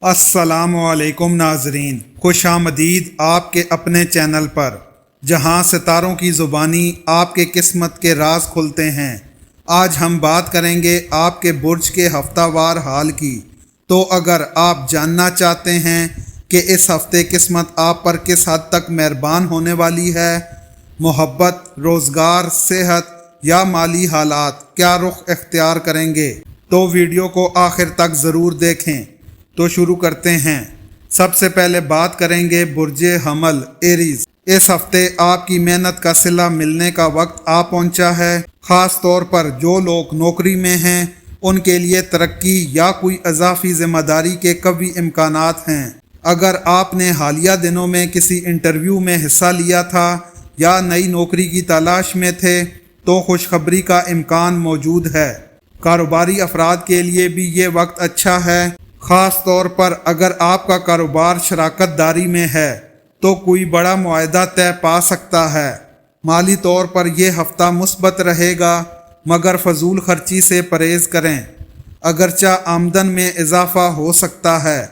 السلام علیکم ناظرین، خوش آمدید آپ کے اپنے چینل پر، جہاں ستاروں کی زبانی آپ کے قسمت کے راز کھلتے ہیں۔ آج ہم بات کریں گے آپ کے برج کے ہفتہ وار حال کی۔ تو اگر آپ جاننا چاہتے ہیں کہ اس ہفتے قسمت آپ پر کس حد تک مہربان ہونے والی ہے، محبت، روزگار، صحت یا مالی حالات کیا رخ اختیار کریں گے، تو ویڈیو کو آخر تک ضرور دیکھیں۔ تو شروع کرتے ہیں۔ سب سے پہلے بات کریں گے برج حمل ایریز۔ اس ہفتے آپ کی محنت کا صلہ ملنے کا وقت آ پہنچا ہے۔ خاص طور پر جو لوگ نوکری میں ہیں ان کے لیے ترقی یا کوئی اضافی ذمہ داری کے قوی امکانات ہیں۔ اگر آپ نے حالیہ دنوں میں کسی انٹرویو میں حصہ لیا تھا یا نئی نوکری کی تلاش میں تھے تو خوشخبری کا امکان موجود ہے۔ کاروباری افراد کے لیے بھی یہ وقت اچھا ہے، خاص طور پر اگر آپ کا کاروبار شراکت داری میں ہے تو کوئی بڑا معاہدہ طے پا سکتا ہے۔ مالی طور پر یہ ہفتہ مثبت رہے گا، مگر فضول خرچی سے پرہیز کریں۔ اگرچہ آمدن میں اضافہ ہو سکتا ہے،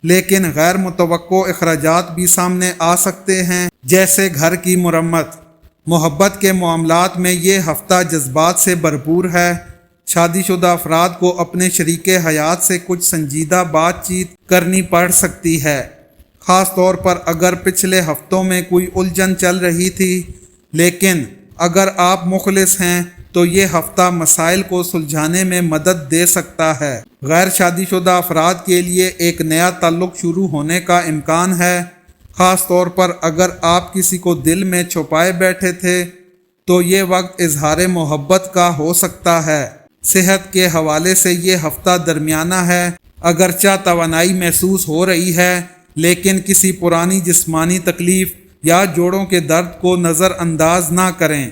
لیکن غیر متوقع اخراجات بھی سامنے آ سکتے ہیں، جیسے گھر کی مرمت۔ محبت کے معاملات میں یہ ہفتہ جذبات سے بھرپور ہے۔ شادی شدہ افراد کو اپنے شریک حیات سے کچھ سنجیدہ بات چیت کرنی پڑ سکتی ہے، خاص طور پر اگر پچھلے ہفتوں میں کوئی الجھن چل رہی تھی۔ لیکن اگر آپ مخلص ہیں تو یہ ہفتہ مسائل کو سلجھانے میں مدد دے سکتا ہے۔ غیر شادی شدہ افراد کے لیے ایک نیا تعلق شروع ہونے کا امکان ہے، خاص طور پر اگر آپ کسی کو دل میں چھپائے بیٹھے تھے تو یہ وقت اظہار محبت کا ہو سکتا ہے۔ صحت کے حوالے سے یہ ہفتہ درمیانہ ہے۔ اگرچہ توانائی محسوس ہو رہی ہے، لیکن کسی پرانی جسمانی تکلیف یا جوڑوں کے درد کو نظر انداز نہ کریں۔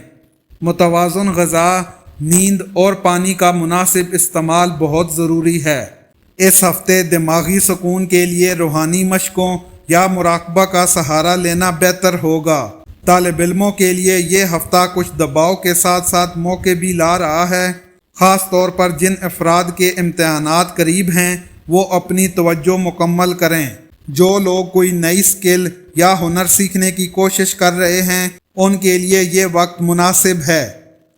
متوازن غذا، نیند اور پانی کا مناسب استعمال بہت ضروری ہے۔ اس ہفتے دماغی سکون کے لیے روحانی مشقوں یا مراقبہ کا سہارا لینا بہتر ہوگا۔ طالب علموں کے لیے یہ ہفتہ کچھ دباؤ کے ساتھ ساتھ موقع بھی لا رہا ہے۔ خاص طور پر جن افراد کے امتحانات قریب ہیں وہ اپنی توجہ مکمل کریں۔ جو لوگ کوئی نئی سکل یا ہنر سیکھنے کی کوشش کر رہے ہیں ان کے لیے یہ وقت مناسب ہے۔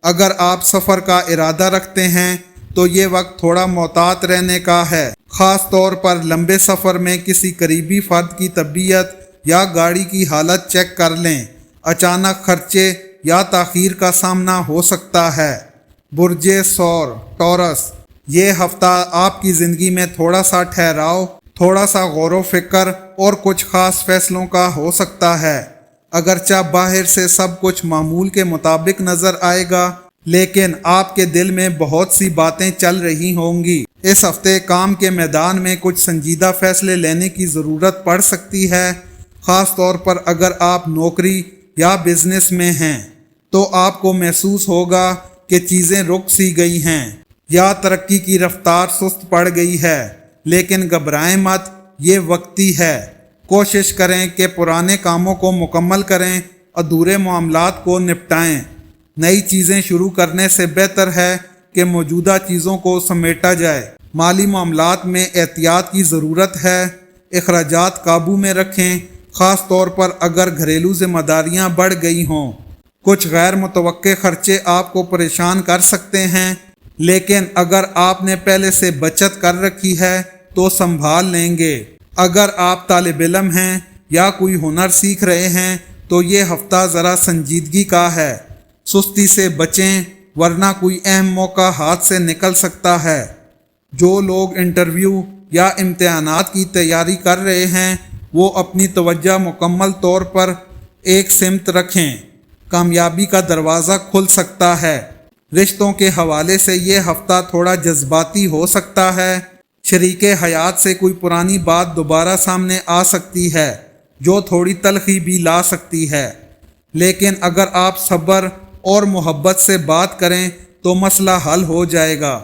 اگر آپ سفر کا ارادہ رکھتے ہیں تو یہ وقت تھوڑا محتاط رہنے کا ہے۔ خاص طور پر لمبے سفر میں کسی قریبی فرد کی طبیعت یا گاڑی کی حالت چیک کر لیں۔ اچانک خرچے یا تاخیر کا سامنا ہو سکتا ہے۔ برج ثور ٹورس، یہ ہفتہ آپ کی زندگی میں تھوڑا سا ٹھہراؤ، تھوڑا سا غور و فکر اور کچھ خاص فیصلوں کا ہو سکتا ہے۔ اگرچہ باہر سے سب کچھ معمول کے مطابق نظر آئے گا، لیکن آپ کے دل میں بہت سی باتیں چل رہی ہوں گی۔ اس ہفتے کام کے میدان میں کچھ سنجیدہ فیصلے لینے کی ضرورت پڑ سکتی ہے، خاص طور پر اگر آپ نوکری یا بزنس میں ہیں تو آپ کو محسوس ہوگا کہ چیزیں رک سی گئی ہیں یا ترقی کی رفتار سست پڑ گئی ہے، لیکن گھبرائیں مت، یہ وقتی ہے۔ کوشش کریں کہ پرانے کاموں کو مکمل کریں، ادھورے معاملات کو نپٹائیں۔ نئی چیزیں شروع کرنے سے بہتر ہے کہ موجودہ چیزوں کو سمیٹا جائے۔ مالی معاملات میں احتیاط کی ضرورت ہے۔ اخراجات قابو میں رکھیں، خاص طور پر اگر گھریلو ذمہ داریاں بڑھ گئی ہوں۔ کچھ غیر متوقع خرچے آپ کو پریشان کر سکتے ہیں، لیکن اگر آپ نے پہلے سے بچت کر رکھی ہے تو سنبھال لیں گے۔ اگر آپ طالب علم ہیں یا کوئی ہنر سیکھ رہے ہیں تو یہ ہفتہ ذرا سنجیدگی کا ہے۔ سستی سے بچیں ورنہ کوئی اہم موقع ہاتھ سے نکل سکتا ہے۔ جو لوگ انٹرویو یا امتحانات کی تیاری کر رہے ہیں وہ اپنی توجہ مکمل طور پر ایک سمت رکھیں۔ کامیابی کا دروازہ کھل سکتا ہے۔ رشتوں کے حوالے سے یہ ہفتہ تھوڑا جذباتی ہو سکتا ہے۔ شریک حیات سے کوئی پرانی بات دوبارہ سامنے آ سکتی ہے جو تھوڑی تلخی بھی لا سکتی ہے، لیکن اگر آپ صبر اور محبت سے بات کریں تو مسئلہ حل ہو جائے گا۔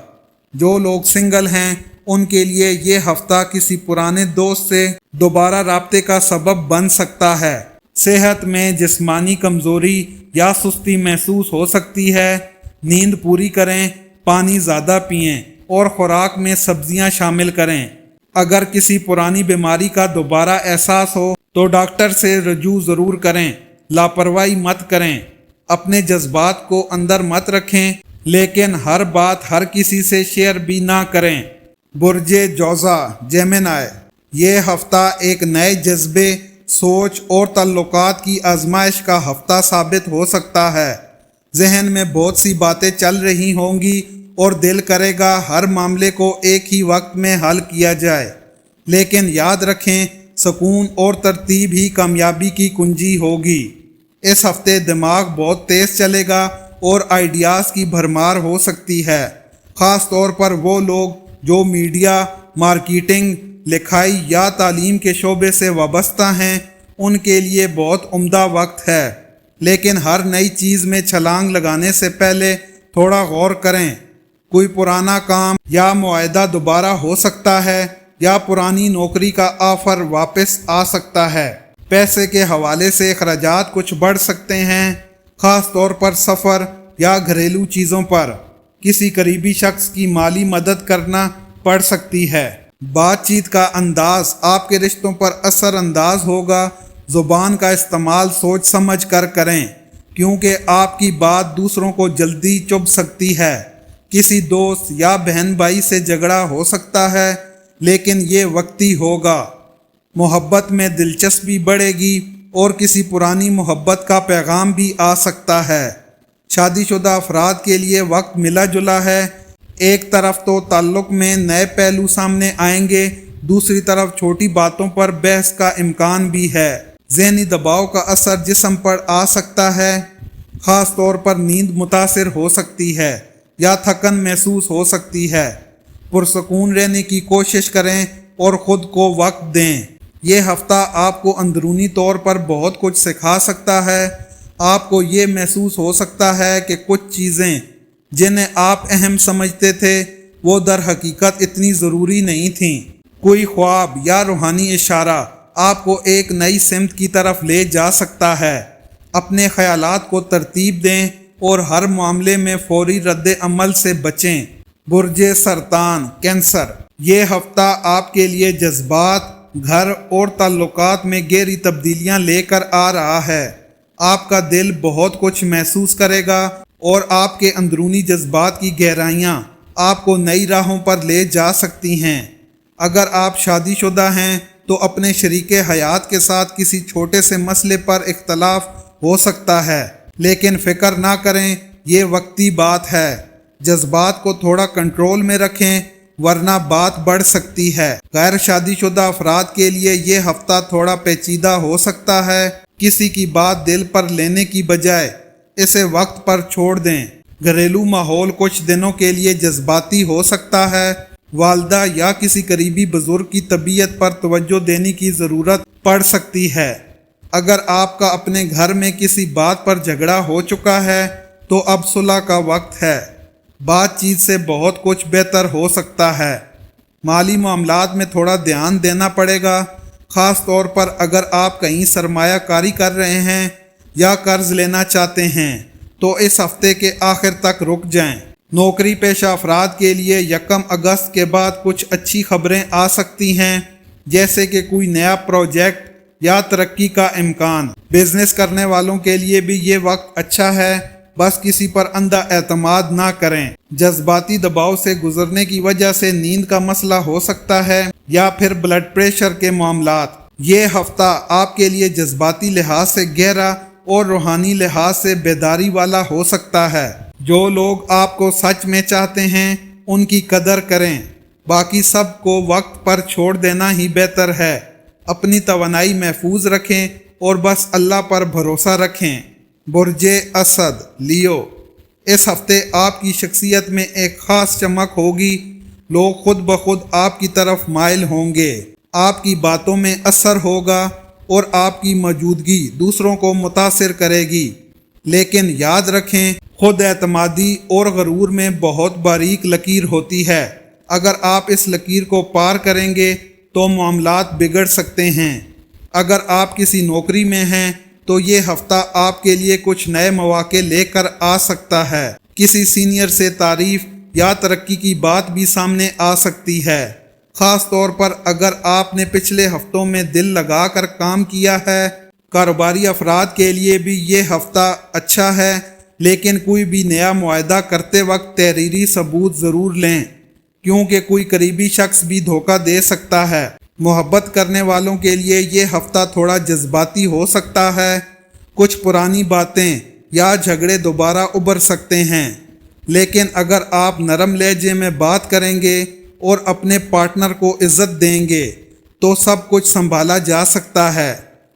جو لوگ سنگل ہیں ان کے لیے یہ ہفتہ کسی پرانے دوست سے دوبارہ رابطے کا سبب بن سکتا ہے۔ صحت میں جسمانی کمزوری یا سستی محسوس ہو سکتی ہے۔ نیند پوری کریں، پانی زیادہ پئیں اور خوراک میں سبزیاں شامل کریں۔ اگر کسی پرانی بیماری کا دوبارہ احساس ہو تو ڈاکٹر سے رجوع ضرور کریں۔ لاپرواہی مت کریں، اپنے جذبات کو اندر مت رکھیں، لیکن ہر بات ہر کسی سے شیئر بھی نہ کریں۔ برج جوزا جیمنائی، یہ ہفتہ ایک نئے جذبے، سوچ اور تعلقات کی آزمائش کا ہفتہ ثابت ہو سکتا ہے۔ ذہن میں بہت سی باتیں چل رہی ہوں گی اور دل کرے گا ہر معاملے کو ایک ہی وقت میں حل کیا جائے، لیکن یاد رکھیں سکون اور ترتیب ہی کامیابی کی کنجی ہوگی۔ اس ہفتے دماغ بہت تیز چلے گا اور آئیڈیاز کی بھرمار ہو سکتی ہے، خاص طور پر وہ لوگ جو میڈیا، مارکیٹنگ، لکھائی یا تعلیم کے شعبے سے وابستہ ہیں، ان کے لیے بہت عمدہ وقت ہے۔ لیکن ہر نئی چیز میں چھلانگ لگانے سے پہلے تھوڑا غور کریں۔ کوئی پرانا کام یا معاہدہ دوبارہ ہو سکتا ہے یا پرانی نوکری کا آفر واپس آ سکتا ہے۔ پیسے کے حوالے سے اخراجات کچھ بڑھ سکتے ہیں، خاص طور پر سفر یا گھریلو چیزوں پر۔ کسی قریبی شخص کی مالی مدد کرنا پڑ سکتی ہے۔ بات چیت کا انداز آپ کے رشتوں پر اثر انداز ہوگا۔ زبان کا استعمال سوچ سمجھ کر کریں، کیونکہ آپ کی بات دوسروں کو جلدی چبھ سکتی ہے۔ کسی دوست یا بہن بھائی سے جھگڑا ہو سکتا ہے، لیکن یہ وقتی ہوگا۔ محبت میں دلچسپی بڑھے گی اور کسی پرانی محبت کا پیغام بھی آ سکتا ہے۔ شادی شدہ افراد کے لیے وقت ملا جلا ہے۔ ایک طرف تو تعلق میں نئے پہلو سامنے آئیں گے، دوسری طرف چھوٹی باتوں پر بحث کا امکان بھی ہے۔ ذہنی دباؤ کا اثر جسم پر آ سکتا ہے، خاص طور پر نیند متاثر ہو سکتی ہے یا تھکن محسوس ہو سکتی ہے۔ پرسکون رہنے کی کوشش کریں اور خود کو وقت دیں۔ یہ ہفتہ آپ کو اندرونی طور پر بہت کچھ سکھا سکتا ہے۔ آپ کو یہ محسوس ہو سکتا ہے کہ کچھ چیزیں جنہیں آپ اہم سمجھتے تھے وہ در حقیقت اتنی ضروری نہیں تھیں۔ کوئی خواب یا روحانی اشارہ آپ کو ایک نئی سمت کی طرف لے جا سکتا ہے۔ اپنے خیالات کو ترتیب دیں اور ہر معاملے میں فوری رد عمل سے بچیں۔ برج سرطان کینسر، یہ ہفتہ آپ کے لیے جذبات، گھر اور تعلقات میں گہری تبدیلیاں لے کر آ رہا ہے۔ آپ کا دل بہت کچھ محسوس کرے گا اور آپ کے اندرونی جذبات کی گہرائیاں آپ کو نئی راہوں پر لے جا سکتی ہیں۔ اگر آپ شادی شدہ ہیں تو اپنے شریک حیات کے ساتھ کسی چھوٹے سے مسئلے پر اختلاف ہو سکتا ہے، لیکن فکر نہ کریں، یہ وقتی بات ہے۔ جذبات کو تھوڑا کنٹرول میں رکھیں ورنہ بات بڑھ سکتی ہے۔ غیر شادی شدہ افراد کے لیے یہ ہفتہ تھوڑا پیچیدہ ہو سکتا ہے۔ کسی کی بات دل پر لینے کی بجائے اسے وقت پر چھوڑ دیں۔ گھریلو ماحول کچھ دنوں کے لیے جذباتی ہو سکتا ہے۔ والدہ یا کسی قریبی بزرگ کی طبیعت پر توجہ دینے کی ضرورت پڑ سکتی ہے۔ اگر آپ کا اپنے گھر میں کسی بات پر جھگڑا ہو چکا ہے تو اب صلح کا وقت ہے۔ بات چیت سے بہت کچھ بہتر ہو سکتا ہے۔ مالی معاملات میں تھوڑا دھیان دینا پڑے گا، خاص طور پر اگر آپ کہیں سرمایہ کاری کر رہے ہیں یا قرض لینا چاہتے ہیں تو اس ہفتے کے آخر تک رک جائیں۔ نوکری پیشہ افراد کے لیے 1 اگست کے بعد کچھ اچھی خبریں آ سکتی ہیں، جیسے کہ کوئی نیا پروجیکٹ یا ترقی کا امکان۔ بزنس کرنے والوں کے لیے بھی یہ وقت اچھا ہے، بس کسی پر اندھا اعتماد نہ کریں۔ جذباتی دباؤ سے گزرنے کی وجہ سے نیند کا مسئلہ ہو سکتا ہے یا پھر بلڈ پریشر کے معاملات۔ یہ ہفتہ آپ کے لیے جذباتی لحاظ سے گہرا اور روحانی لحاظ سے بیداری والا ہو سکتا ہے۔ جو لوگ آپ کو سچ میں چاہتے ہیں ان کی قدر کریں، باقی سب کو وقت پر چھوڑ دینا ہی بہتر ہے۔ اپنی توانائی محفوظ رکھیں اور بس اللہ پر بھروسہ رکھیں۔ برج اسد لیو، اس ہفتے آپ کی شخصیت میں ایک خاص چمک ہوگی۔ لوگ خود بخود آپ کی طرف مائل ہوں گے۔ آپ کی باتوں میں اثر ہوگا اور آپ کی موجودگی دوسروں کو متاثر کرے گی، لیکن یاد رکھیں خود اعتمادی اور غرور میں بہت باریک لکیر ہوتی ہے۔ اگر آپ اس لکیر کو پار کریں گے تو معاملات بگڑ سکتے ہیں۔ اگر آپ کسی نوکری میں ہیں تو یہ ہفتہ آپ کے لیے کچھ نئے مواقع لے کر آ سکتا ہے۔ کسی سینئر سے تعریف یا ترقی کی بات بھی سامنے آ سکتی ہے۔ خاص طور پر اگر آپ نے پچھلے ہفتوں میں دل لگا کر کام کیا ہے۔ کاروباری افراد کے لیے بھی یہ ہفتہ اچھا ہے، لیکن کوئی بھی نیا معاہدہ کرتے وقت تحریری ثبوت ضرور لیں، کیونکہ کوئی قریبی شخص بھی دھوکہ دے سکتا ہے۔ محبت کرنے والوں کے لیے یہ ہفتہ تھوڑا جذباتی ہو سکتا ہے۔ کچھ پرانی باتیں یا جھگڑے دوبارہ ابھر سکتے ہیں، لیکن اگر آپ نرم لہجے میں بات کریں گے اور اپنے پارٹنر کو عزت دیں گے تو سب کچھ سنبھالا جا سکتا ہے۔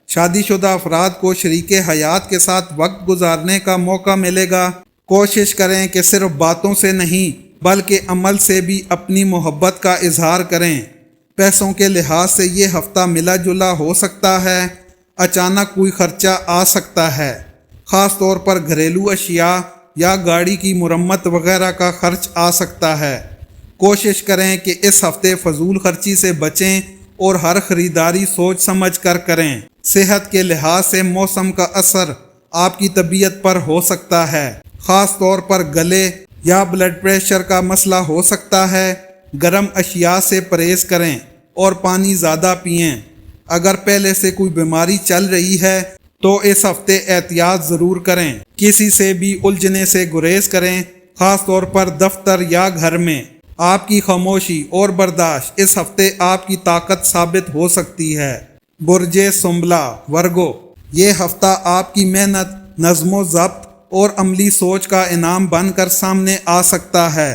شادی شدہ افراد کو شریک حیات کے ساتھ وقت گزارنے کا موقع ملے گا۔ کوشش کریں کہ صرف باتوں سے نہیں بلکہ عمل سے بھی اپنی محبت کا اظہار کریں۔ پیسوں کے لحاظ سے یہ ہفتہ ملا جلا ہو سکتا ہے۔ اچانک کوئی خرچہ آ سکتا ہے، خاص طور پر گھریلو اشیاء یا گاڑی کی مرمت وغیرہ کا خرچ آ سکتا ہے۔ کوشش کریں کہ اس ہفتے فضول خرچی سے بچیں اور ہر خریداری سوچ سمجھ کر کریں۔ صحت کے لحاظ سے موسم کا اثر آپ کی طبیعت پر ہو سکتا ہے، خاص طور پر گلے یا بلڈ پریشر کا مسئلہ ہو سکتا ہے۔ گرم اشیاء سے پرہیز کریں اور پانی زیادہ پئیں۔ اگر پہلے سے کوئی بیماری چل رہی ہے تو اس ہفتے احتیاط ضرور کریں۔ کسی سے بھی الجھنے سے گریز کریں، خاص طور پر دفتر یا گھر میں۔ آپ کی خاموشی اور برداشت اس ہفتے آپ کی طاقت ثابت ہو سکتی ہے۔ برج سنبلہ ورگو، یہ ہفتہ آپ کی محنت، نظم و ضبط اور عملی سوچ کا انعام بن کر سامنے آ سکتا ہے۔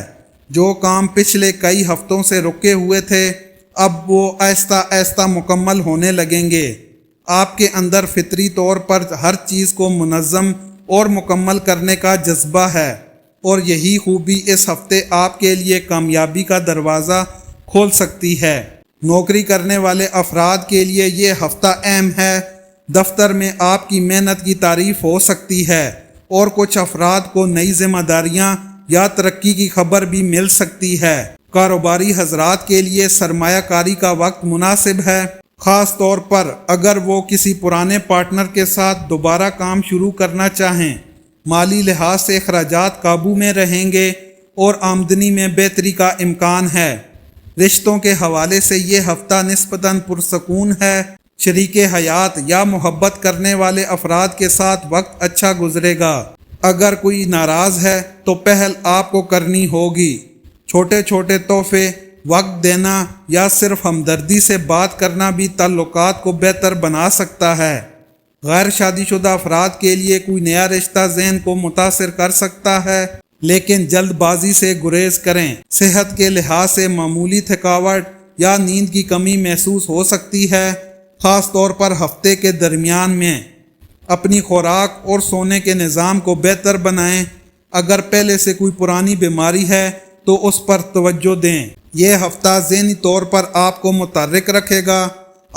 جو کام پچھلے کئی ہفتوں سے رکے ہوئے تھے اب وہ آہستہ آہستہ مکمل ہونے لگیں گے۔ آپ کے اندر فطری طور پر ہر چیز کو منظم اور مکمل کرنے کا جذبہ ہے، اور یہی خوبی اس ہفتے آپ کے لیے کامیابی کا دروازہ کھول سکتی ہے۔ نوکری کرنے والے افراد کے لیے یہ ہفتہ اہم ہے۔ دفتر میں آپ کی محنت کی تعریف ہو سکتی ہے، اور کچھ افراد کو نئی ذمہ داریاں یا ترقی کی خبر بھی مل سکتی ہے۔ کاروباری حضرات کے لیے سرمایہ کاری کا وقت مناسب ہے، خاص طور پر اگر وہ کسی پرانے پارٹنر کے ساتھ دوبارہ کام شروع کرنا چاہیں۔ مالی لحاظ سے اخراجات قابو میں رہیں گے اور آمدنی میں بہتری کا امکان ہے۔ رشتوں کے حوالے سے یہ ہفتہ نسبتاً پرسکون ہے۔ شریک حیات یا محبت کرنے والے افراد کے ساتھ وقت اچھا گزرے گا۔ اگر کوئی ناراض ہے تو پہل آپ کو کرنی ہوگی۔ چھوٹے چھوٹے تحفے، وقت دینا یا صرف ہمدردی سے بات کرنا بھی تعلقات کو بہتر بنا سکتا ہے۔ غیر شادی شدہ افراد کے لیے کوئی نیا رشتہ ذہن کو متاثر کر سکتا ہے، لیکن جلد بازی سے گریز کریں۔ صحت کے لحاظ سے معمولی تھکاوٹ یا نیند کی کمی محسوس ہو سکتی ہے، خاص طور پر ہفتے کے درمیان میں۔ اپنی خوراک اور سونے کے نظام کو بہتر بنائیں۔ اگر پہلے سے کوئی پرانی بیماری ہے تو اس پر توجہ دیں۔ یہ ہفتہ ذہنی طور پر آپ کو متحرک رکھے گا۔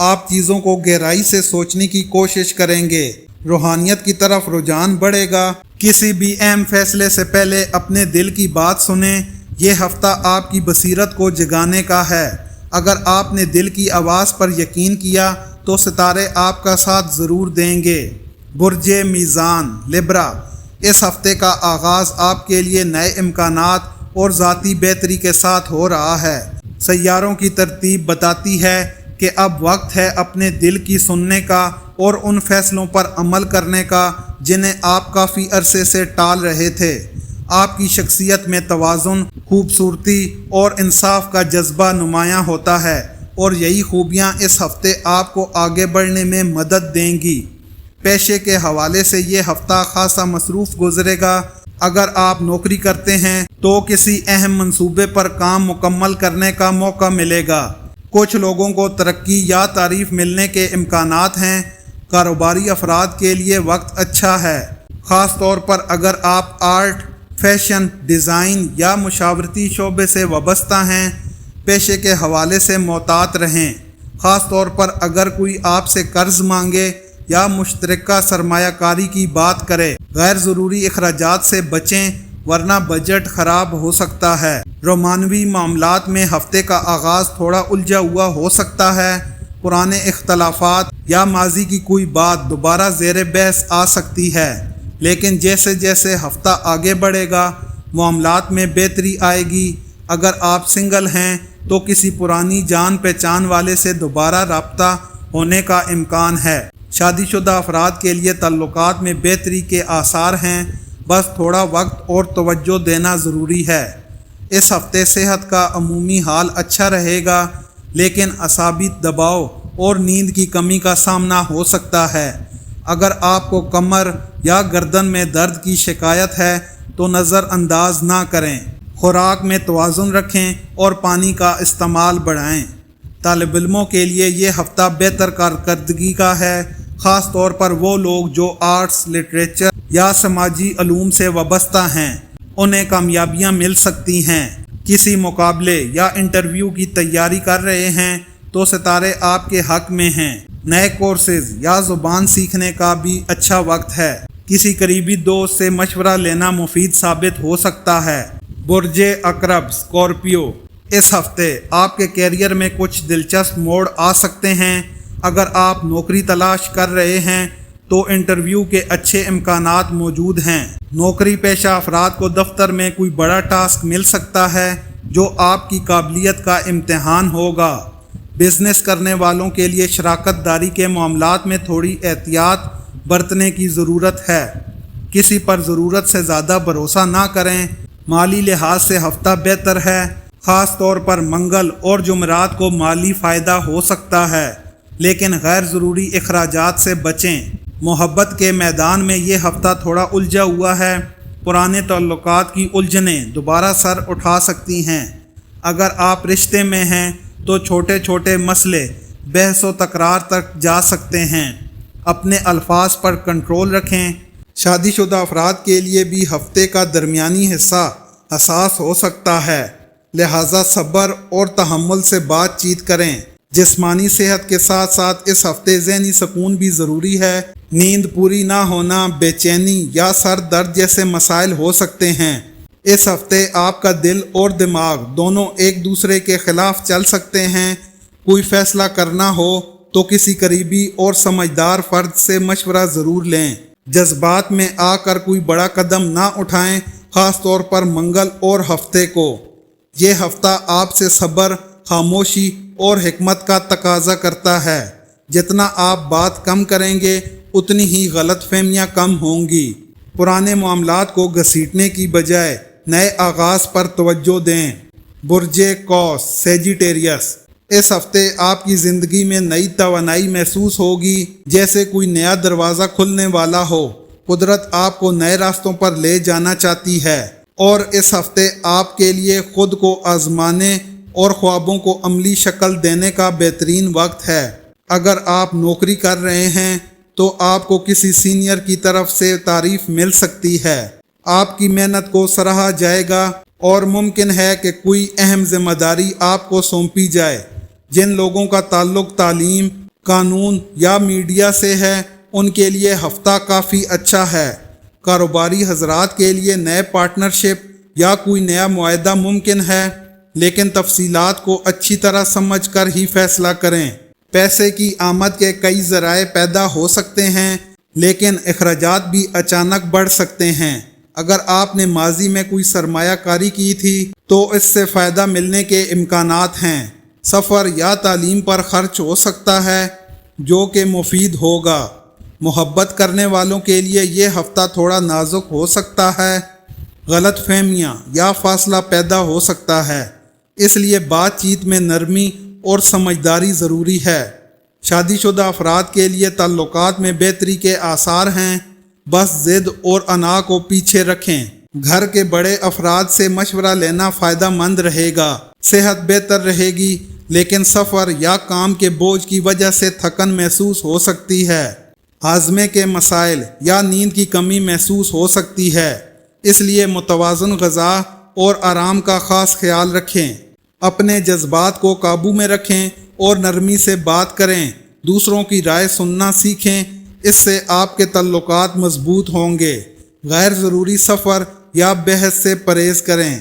آپ چیزوں کو گہرائی سے سوچنے کی کوشش کریں گے۔ روحانیت کی طرف رجحان بڑھے گا۔ کسی بھی اہم فیصلے سے پہلے اپنے دل کی بات سنیں۔ یہ ہفتہ آپ کی بصیرت کو جگانے کا ہے۔ اگر آپ نے دل کی آواز پر یقین کیا تو ستارے آپ کا ساتھ ضرور دیں گے۔ برج میزان لبرا، اس ہفتے کا آغاز آپ کے لیے نئے امکانات اور ذاتی بہتری کے ساتھ ہو رہا ہے۔ سیاروں کی ترتیب بتاتی ہے کہ اب وقت ہے اپنے دل کی سننے کا اور ان فیصلوں پر عمل کرنے کا جنہیں آپ کافی عرصے سے ٹال رہے تھے۔ آپ کی شخصیت میں توازن، خوبصورتی اور انصاف کا جذبہ نمایاں ہوتا ہے، اور یہی خوبیاں اس ہفتے آپ کو آگے بڑھنے میں مدد دیں گی۔ پیشے کے حوالے سے یہ ہفتہ خاصا مصروف گزرے گا۔ اگر آپ نوکری کرتے ہیں تو کسی اہم منصوبے پر کام مکمل کرنے کا موقع ملے گا۔ کچھ لوگوں کو ترقی یا تعریف ملنے کے امکانات ہیں۔ کاروباری افراد کے لیے وقت اچھا ہے، خاص طور پر اگر آپ آرٹ، فیشن، ڈیزائن یا مشاورتی شعبے سے وابستہ ہیں۔ پیشے کے حوالے سے محتاط رہیں، خاص طور پر اگر کوئی آپ سے قرض مانگے یا مشترکہ سرمایہ کاری کی بات کرے۔ غیر ضروری اخراجات سے بچیں ورنہ بجٹ خراب ہو سکتا ہے۔ رومانوی معاملات میں ہفتے کا آغاز تھوڑا الجھا ہوا ہو سکتا ہے۔ پرانے اختلافات یا ماضی کی کوئی بات دوبارہ زیر بحث آ سکتی ہے، لیکن جیسے جیسے ہفتہ آگے بڑھے گا معاملات میں بہتری آئے گی۔ اگر آپ سنگل ہیں تو کسی پرانی جان پہچان والے سے دوبارہ رابطہ ہونے کا امکان ہے۔ شادی شدہ افراد کے لیے تعلقات میں بہتری کے آثار ہیں، بس تھوڑا وقت اور توجہ دینا ضروری ہے۔ اس ہفتے صحت کا عمومی حال اچھا رہے گا، لیکن اعصابی دباؤ اور نیند کی کمی کا سامنا ہو سکتا ہے۔ اگر آپ کو کمر یا گردن میں درد کی شکایت ہے تو نظر انداز نہ کریں۔ خوراک میں توازن رکھیں اور پانی کا استعمال بڑھائیں۔ طالب علموں کے لیے یہ ہفتہ بہتر کارکردگی کا ہے، خاص طور پر وہ لوگ جو آرٹس، لٹریچر یا سماجی علوم سے وابستہ ہیں۔ انہیں کامیابیاں مل سکتی ہیں۔ کسی مقابلے یا انٹرویو کی تیاری کر رہے ہیں تو ستارے آپ کے حق میں ہیں۔ نئے کورسز یا زبان سیکھنے کا بھی اچھا وقت ہے۔ کسی قریبی دوست سے مشورہ لینا مفید ثابت ہو سکتا ہے۔ برج عقرب اسکارپیو، اس ہفتے آپ کے کیریئر میں کچھ دلچسپ موڑ آ سکتے ہیں۔ اگر آپ نوکری تلاش کر رہے ہیں تو انٹرویو کے اچھے امکانات موجود ہیں۔ نوکری پیشہ افراد کو دفتر میں کوئی بڑا ٹاسک مل سکتا ہے جو آپ کی قابلیت کا امتحان ہوگا۔ بزنس کرنے والوں کے لیے شراکت داری کے معاملات میں تھوڑی احتیاط برتنے کی ضرورت ہے۔ کسی پر ضرورت سے زیادہ بھروسہ نہ کریں۔ مالی لحاظ سے ہفتہ بہتر ہے، خاص طور پر منگل اور جمعرات کو مالی فائدہ ہو سکتا ہے، لیکن غیر ضروری اخراجات سے بچیں۔ محبت کے میدان میں یہ ہفتہ تھوڑا الجھا ہوا ہے۔ پرانے تعلقات کی الجھنیں دوبارہ سر اٹھا سکتی ہیں۔ اگر آپ رشتے میں ہیں تو چھوٹے چھوٹے مسئلے بحث و تکرار تک جا سکتے ہیں۔ اپنے الفاظ پر کنٹرول رکھیں۔ شادی شدہ افراد کے لیے بھی ہفتے کا درمیانی حصہ حساس ہو سکتا ہے، لہذا صبر اور تحمل سے بات چیت کریں۔ جسمانی صحت کے ساتھ ساتھ اس ہفتے ذہنی سکون بھی ضروری ہے۔ نیند پوری نہ ہونا، بے چینی یا سر درد جیسے مسائل ہو سکتے ہیں۔ اس ہفتے آپ کا دل اور دماغ دونوں ایک دوسرے کے خلاف چل سکتے ہیں۔ کوئی فیصلہ کرنا ہو تو کسی قریبی اور سمجھدار فرد سے مشورہ ضرور لیں۔ جذبات میں آ کر کوئی بڑا قدم نہ اٹھائیں، خاص طور پر منگل اور ہفتے کو۔ یہ ہفتہ آپ سے صبر، خاموشی اور حکمت کا تقاضا کرتا ہے۔ جتنا آپ بات کم کریں گے اتنی ہی غلط فہمیاں کم ہوں گی۔ پرانے معاملات کو گھسیٹنے کی بجائے نئے آغاز پر توجہ دیں۔ برج قوس سیجیٹیریس، اس ہفتے آپ کی زندگی میں نئی توانائی محسوس ہوگی، جیسے کوئی نیا دروازہ کھلنے والا ہو۔ قدرت آپ کو نئے راستوں پر لے جانا چاہتی ہے، اور اس ہفتے آپ کے لیے خود کو آزمانے اور خوابوں کو عملی شکل دینے کا بہترین وقت ہے۔ اگر آپ نوکری کر رہے ہیں تو آپ کو کسی سینئر کی طرف سے تعریف مل سکتی ہے۔ آپ کی محنت کو سراہا جائے گا اور ممکن ہے کہ کوئی اہم ذمہ داری آپ کو سونپی جائے۔ جن لوگوں کا تعلق تعلیم، قانون یا میڈیا سے ہے ان کے لیے ہفتہ کافی اچھا ہے۔ کاروباری حضرات کے لیے نئے پارٹنرشپ یا کوئی نیا معاہدہ ممکن ہے، لیکن تفصیلات کو اچھی طرح سمجھ کر ہی فیصلہ کریں۔ پیسے کی آمد کے کئی ذرائع پیدا ہو سکتے ہیں، لیکن اخراجات بھی اچانک بڑھ سکتے ہیں۔ اگر آپ نے ماضی میں کوئی سرمایہ کاری کی تھی تو اس سے فائدہ ملنے کے امکانات ہیں۔ سفر یا تعلیم پر خرچ ہو سکتا ہے جو کہ مفید ہوگا۔ محبت کرنے والوں کے لیے یہ ہفتہ تھوڑا نازک ہو سکتا ہے۔ غلط فہمیاں یا فاصلہ پیدا ہو سکتا ہے، اس لیے بات چیت میں نرمی اور سمجھداری ضروری ہے۔ شادی شدہ افراد کے لیے تعلقات میں بہتری کے آثار ہیں، بس ضد اور انا کو پیچھے رکھیں۔ گھر کے بڑے افراد سے مشورہ لینا فائدہ مند رہے گا۔ صحت بہتر رہے گی، لیکن سفر یا کام کے بوجھ کی وجہ سے تھکن محسوس ہو سکتی ہے۔ ہاضمے کے مسائل یا نیند کی کمی محسوس ہو سکتی ہے، اس لیے متوازن غذا اور آرام کا خاص خیال رکھیں۔ اپنے جذبات کو قابو میں رکھیں اور نرمی سے بات کریں۔ دوسروں کی رائے سننا سیکھیں، اس سے آپ کے تعلقات مضبوط ہوں گے۔ غیر ضروری سفر یا بحث سے پرہیز کریں۔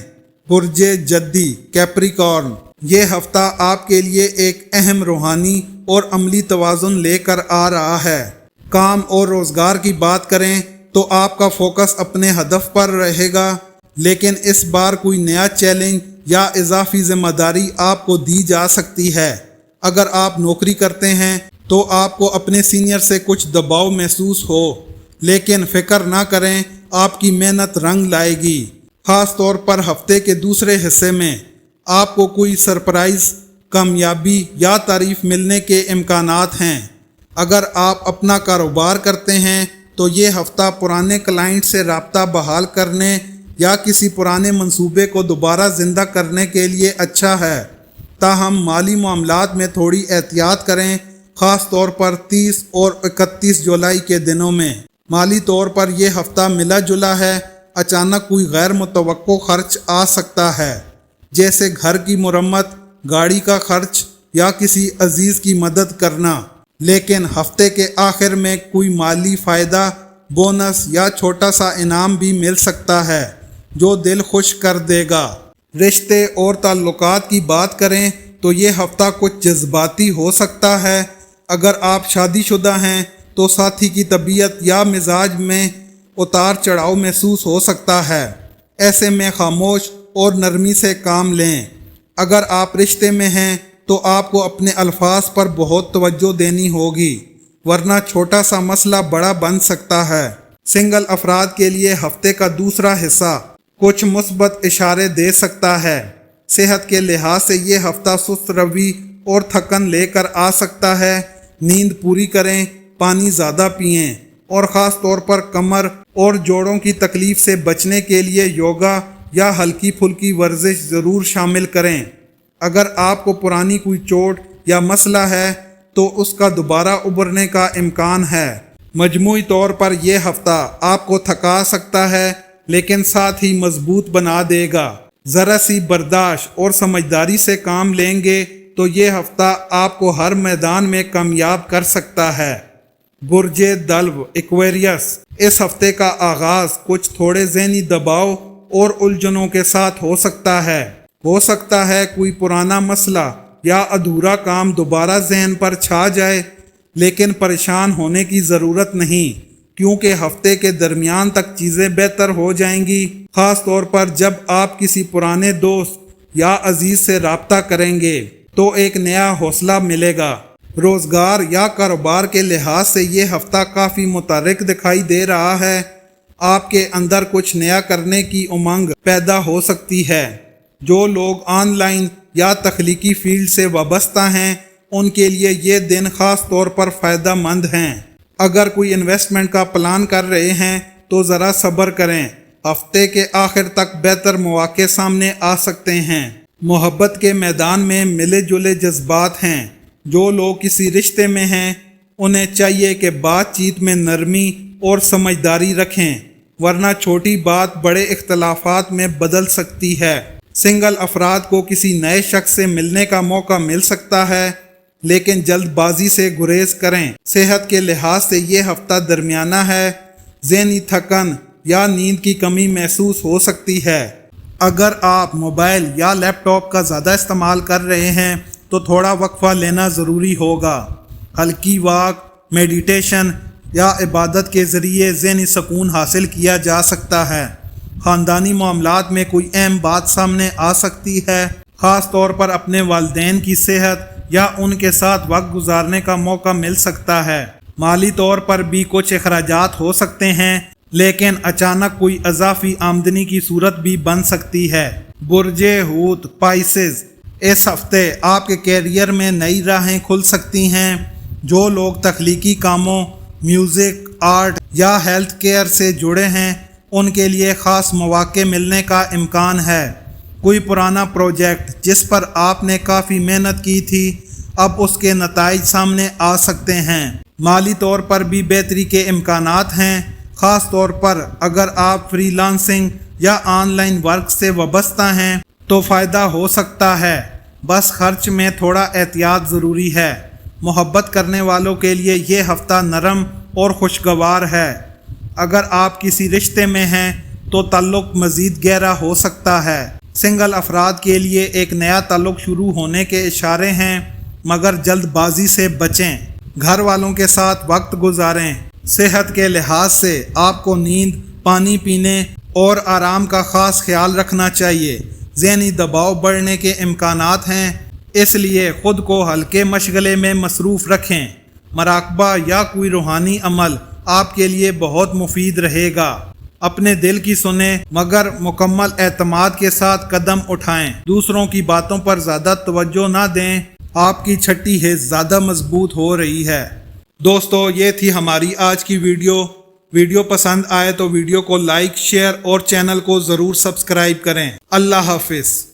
برج جدی کیپریکارن، یہ ہفتہ آپ کے لیے ایک اہم روحانی اور عملی توازن لے کر آ رہا ہے۔ کام اور روزگار کی بات کریں تو آپ کا فوکس اپنے ہدف پر رہے گا، لیکن اس بار کوئی نیا چیلنج یا اضافی ذمہ داری آپ کو دی جا سکتی ہے۔ اگر آپ نوکری کرتے ہیں تو آپ کو اپنے سینئر سے کچھ دباؤ محسوس ہو، لیکن فکر نہ کریں، آپ کی محنت رنگ لائے گی۔ خاص طور پر ہفتے کے دوسرے حصے میں آپ کو کوئی سرپرائز، کامیابی یا تعریف ملنے کے امکانات ہیں۔ اگر آپ اپنا کاروبار کرتے ہیں تو یہ ہفتہ پرانے کلائنٹ سے رابطہ بحال کرنے یا کسی پرانے منصوبے کو دوبارہ زندہ کرنے کے لیے اچھا ہے۔ تاہم مالی معاملات میں تھوڑی احتیاط کریں، خاص طور پر 30 اور 31 جولائی کے دنوں میں۔ مالی طور پر یہ ہفتہ ملا جلا ہے، اچانک کوئی غیر متوقع خرچ آ سکتا ہے، جیسے گھر کی مرمت، گاڑی کا خرچ یا کسی عزیز کی مدد کرنا۔ لیکن ہفتے کے آخر میں کوئی مالی فائدہ، بونس یا چھوٹا سا انعام بھی مل سکتا ہے جو دل خوش کر دے گا۔ رشتے اور تعلقات کی بات کریں تو یہ ہفتہ کچھ جذباتی ہو سکتا ہے۔ اگر آپ شادی شدہ ہیں تو ساتھی کی طبیعت یا مزاج میں اتار چڑھاؤ محسوس ہو سکتا ہے، ایسے میں خاموش اور نرمی سے کام لیں۔ اگر آپ رشتے میں ہیں تو آپ کو اپنے الفاظ پر بہت توجہ دینی ہوگی، ورنہ چھوٹا سا مسئلہ بڑا بن سکتا ہے۔ سنگل افراد کے لیے ہفتے کا دوسرا حصہ کچھ مثبت اشارے دے سکتا ہے۔ صحت کے لحاظ سے یہ ہفتہ سست روی اور تھکن لے کر آ سکتا ہے۔ نیند پوری کریں، پانی زیادہ پئیں اور خاص طور پر کمر اور جوڑوں کی تکلیف سے بچنے کے لیے یوگا یا ہلکی پھلکی ورزش ضرور شامل کریں۔ اگر آپ کو پرانی کوئی چوٹ یا مسئلہ ہے تو اس کا دوبارہ ابھرنے کا امکان ہے۔ مجموعی طور پر یہ ہفتہ آپ کو تھکا سکتا ہے لیکن ساتھ ہی مضبوط بنا دے گا۔ ذرا سی برداشت اور سمجھداری سے کام لیں گے تو یہ ہفتہ آپ کو ہر میدان میں کامیاب کر سکتا ہے۔ برج دلو ایکویریس، اس ہفتے کا آغاز کچھ تھوڑے ذہنی دباؤ اور الجھنوں کے ساتھ ہو سکتا ہے کوئی پرانا مسئلہ یا ادھورا کام دوبارہ ذہن پر چھا جائے، لیکن پریشان ہونے کی ضرورت نہیں، کیونکہ ہفتے کے درمیان تک چیزیں بہتر ہو جائیں گی، خاص طور پر جب آپ کسی پرانے دوست یا عزیز سے رابطہ کریں گے تو ایک نیا حوصلہ ملے گا۔ روزگار یا کاروبار کے لحاظ سے یہ ہفتہ کافی متحرک دکھائی دے رہا ہے۔ آپ کے اندر کچھ نیا کرنے کی امنگ پیدا ہو سکتی ہے۔ جو لوگ آن لائن یا تخلیقی فیلڈ سے وابستہ ہیں ان کے لیے یہ دن خاص طور پر فائدہ مند ہیں۔ اگر کوئی انویسٹمنٹ کا پلان کر رہے ہیں تو ذرا صبر کریں، ہفتے کے آخر تک بہتر مواقع سامنے آ سکتے ہیں۔ محبت کے میدان میں ملے جلے جذبات ہیں۔ جو لوگ کسی رشتے میں ہیں انہیں چاہیے کہ بات چیت میں نرمی اور سمجھداری رکھیں، ورنہ چھوٹی بات بڑے اختلافات میں بدل سکتی ہے۔ سنگل افراد کو کسی نئے شخص سے ملنے کا موقع مل سکتا ہے، لیکن جلد بازی سے گریز کریں۔ صحت کے لحاظ سے یہ ہفتہ درمیانہ ہے، ذہنی تھکن یا نیند کی کمی محسوس ہو سکتی ہے۔ اگر آپ موبائل یا لیپ ٹاپ کا زیادہ استعمال کر رہے ہیں تو تھوڑا وقفہ لینا ضروری ہوگا۔ ہلکی واک، میڈیٹیشن یا عبادت کے ذریعے ذہنی سکون حاصل کیا جا سکتا ہے۔ خاندانی معاملات میں کوئی اہم بات سامنے آ سکتی ہے، خاص طور پر اپنے والدین کی صحت یا ان کے ساتھ وقت گزارنے کا موقع مل سکتا ہے۔ مالی طور پر بھی کچھ اخراجات ہو سکتے ہیں، لیکن اچانک کوئی اضافی آمدنی کی صورت بھی بن سکتی ہے۔ برج حوت پائسز، اس ہفتے آپ کے کیریئر میں نئی راہیں کھل سکتی ہیں۔ جو لوگ تخلیقی کاموں، میوزک، آرٹ یا ہیلتھ کیئر سے جڑے ہیں ان کے لیے خاص مواقع ملنے کا امکان ہے۔ کوئی پرانا پروجیکٹ جس پر آپ نے کافی محنت کی تھی اب اس کے نتائج سامنے آ سکتے ہیں۔ مالی طور پر بھی بہتری کے امکانات ہیں، خاص طور پر اگر آپ فری لانسنگ یا آن لائن ورک سے وابستہ ہیں تو فائدہ ہو سکتا ہے، بس خرچ میں تھوڑا احتیاط ضروری ہے۔ محبت کرنے والوں کے لیے یہ ہفتہ نرم اور خوشگوار ہے۔ اگر آپ کسی رشتے میں ہیں تو تعلق مزید گہرا ہو سکتا ہے۔ سنگل افراد کے لیے ایک نیا تعلق شروع ہونے کے اشارے ہیں، مگر جلد بازی سے بچیں۔ گھر والوں کے ساتھ وقت گزاریں۔ صحت کے لحاظ سے آپ کو نیند، پانی پینے اور آرام کا خاص خیال رکھنا چاہیے۔ ذہنی دباؤ بڑھنے کے امکانات ہیں، اس لیے خود کو ہلکے مشغلے میں مصروف رکھیں۔ مراقبہ یا کوئی روحانی عمل آپ کے لیے بہت مفید رہے گا۔ اپنے دل کی سنیں مگر مکمل اعتماد کے ساتھ قدم اٹھائیں۔ دوسروں کی باتوں پر زیادہ توجہ نہ دیں، آپ کی چھٹی حص زیادہ مضبوط ہو رہی ہے۔ دوستو، یہ تھی ہماری آج کی ویڈیو پسند آئے تو ویڈیو کو لائک، شیئر اور چینل کو ضرور سبسکرائب کریں۔ اللہ حافظ۔